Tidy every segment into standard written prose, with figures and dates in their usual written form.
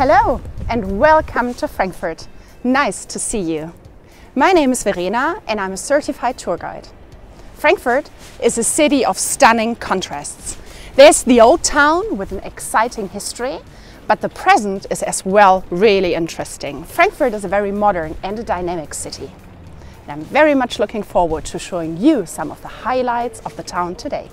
Hello and welcome to Frankfurt. Nice to see you. My name is Verena and I'm a certified tour guide. Frankfurt is a city of stunning contrasts. There's the old town with an exciting history, but the present is as well really interesting. Frankfurt is a very modern and a dynamic city. And I'm very much looking forward to showing you some of the highlights of the town today.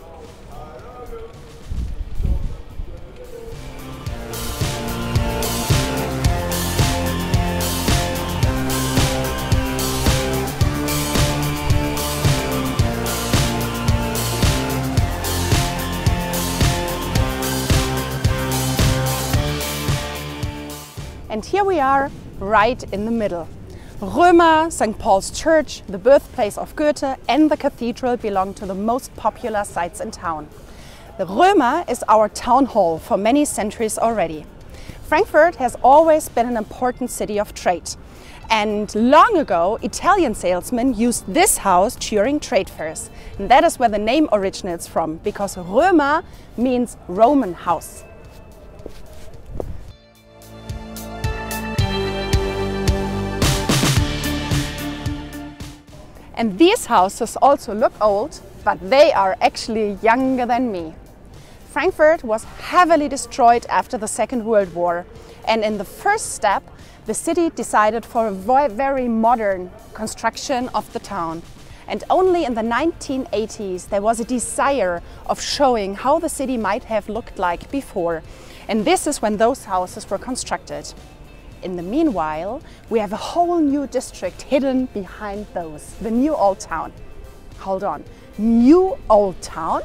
And here we are, right in the middle. Römer, St. Paul's Church, the birthplace of Goethe, and the cathedral belong to the most popular sites in town. The Römer is our town hall for many centuries already. Frankfurt has always been an important city of trade. And long ago, Italian salesmen used this house during trade fairs. And that is where the name originates from, because Römer means Roman house. And these houses also look old, but they are actually younger than me. Frankfurt was heavily destroyed after the Second World War, and in the first step, the city decided for a very modern construction of the town. And only in the 1980s there was a desire of showing how the city might have looked like before. And this is when those houses were constructed. In the meanwhile, we have a whole new district hidden behind those, the New Old Town. Hold on, New Old Town?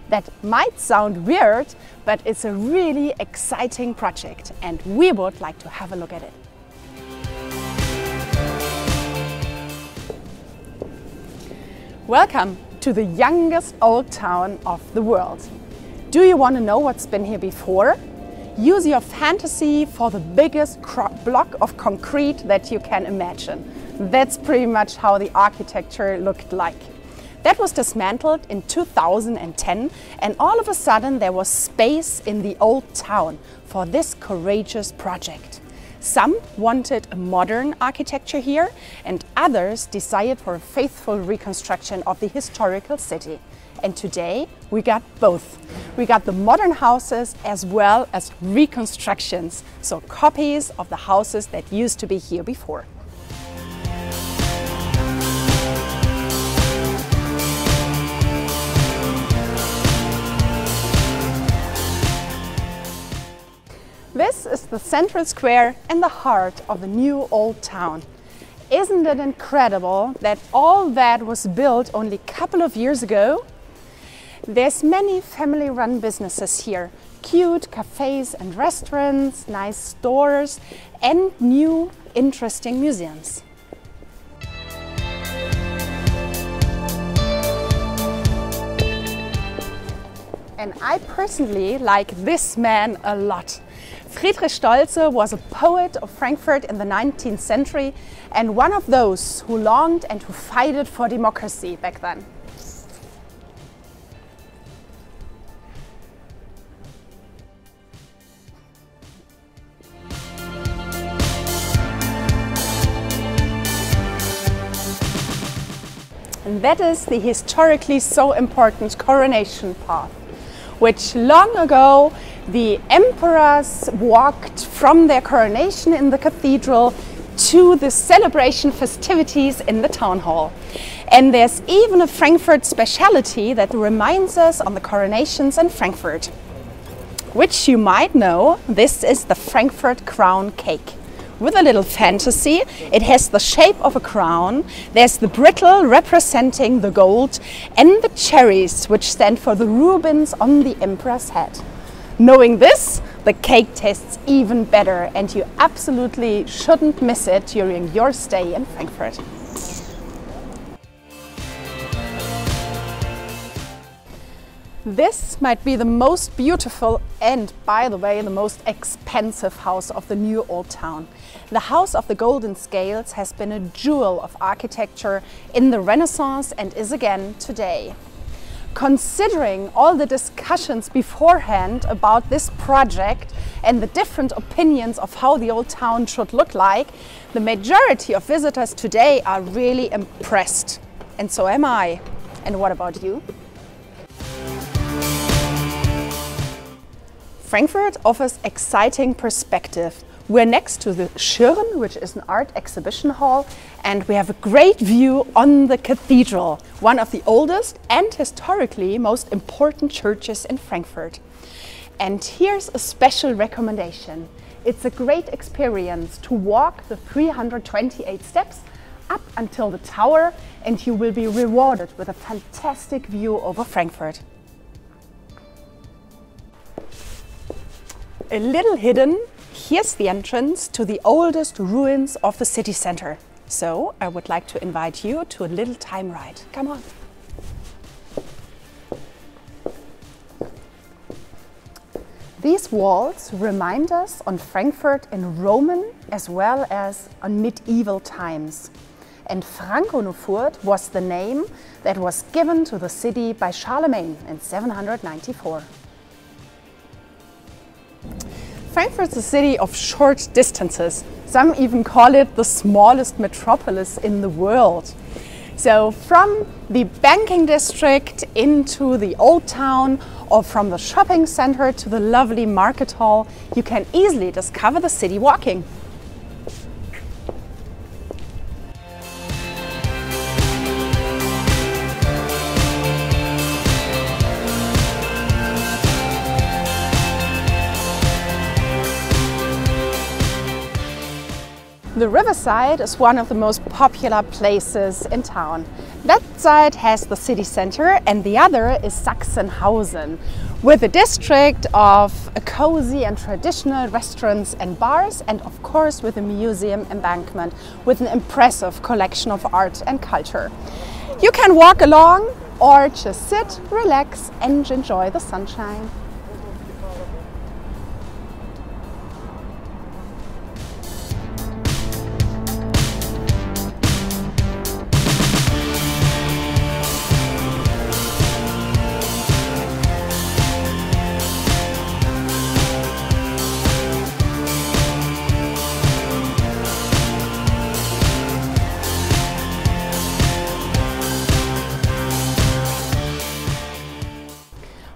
That might sound weird, but it's a really exciting project and we would like to have a look at it. Welcome to the youngest old town of the world. Do you want to know what's been here before? Use your fantasy for the biggest block of concrete that you can imagine. That's pretty much how the architecture looked like. That was dismantled in 2010 and all of a sudden there was space in the old town for this courageous project. Some wanted a modern architecture here and others desired for a faithful reconstruction of the historical city. And today we got both. We got the modern houses as well as reconstructions, so copies of the houses that used to be here before. This is the central square in the heart of the new old town. Isn't it incredible that all that was built only a couple of years ago? There's many family-run businesses here. Cute cafes and restaurants, nice stores and new interesting museums. And I personally like this man a lot. Friedrich Stolze was a poet of Frankfurt in the 19th century and one of those who longed and who fought for democracy back then. And that is the historically so important coronation path, which long ago the emperors walked from their coronation in the cathedral to the celebration festivities in the town hall. And there's even a Frankfurt speciality that reminds us on the coronations in Frankfurt. Which you might know, this is the Frankfurt crown cake. With a little fantasy, it has the shape of a crown, there's the brittle representing the gold and the cherries which stand for the Rubens on the emperor's head. Knowing this, the cake tastes even better and you absolutely shouldn't miss it during your stay in Frankfurt. This might be the most beautiful and, by the way, the most expensive house of the new old town. The House of the Golden Scales has been a jewel of architecture in the Renaissance and is again today. considering all the discussions beforehand about this project and the different opinions of how the old town should look like, the majority of visitors today are really impressed. And so am I. And what about you? Frankfurt offers exciting perspective. We're next to the Schirn, which is an art exhibition hall, and we have a great view on the cathedral, one of the oldest and historically most important churches in Frankfurt. And here's a special recommendation. It's a great experience to walk the 328 steps up until the tower, and you will be rewarded with a fantastic view over Frankfurt. A little hidden, here's the entrance to the oldest ruins of the city center. So I would like to invite you to a little time ride. Come on. These walls remind us on Frankfurt in Roman as well as on medieval times. And Franconofurt was the name that was given to the city by Charlemagne in 794. Frankfurt's a city of short distances. Some even call it the smallest metropolis in the world. So from the banking district into the old town, or from the shopping center to the lovely market hall, you can easily discover the city walking. The riverside is one of the most popular places in town. That side has the city center and the other is Sachsenhausen, with a district of cozy and traditional restaurants and bars, and of course with a museum embankment with an impressive collection of art and culture. You can walk along or just sit, relax and enjoy the sunshine.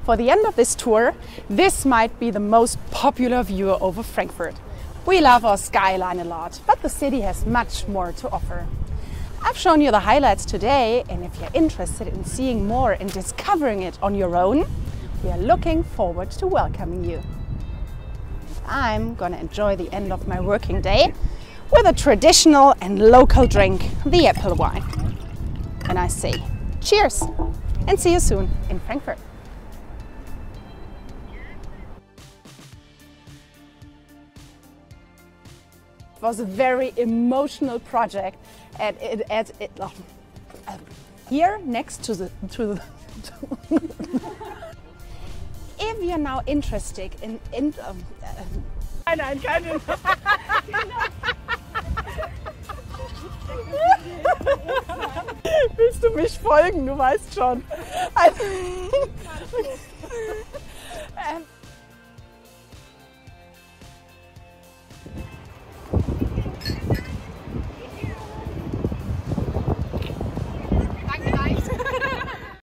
For the end of this tour, this might be the most popular view over Frankfurt. We love our skyline a lot, but the city has much more to offer. I've shown you the highlights today, and if you're interested in seeing more and discovering it on your own, we are looking forward to welcoming you. I'm gonna enjoy the end of my working day with a traditional and local drink, the apple wine. And I say cheers and see you soon in Frankfurt. It was a very emotional project, and here next to the if you're now interested in Nein, keine. Willst du mich folgen? Du weißt schon.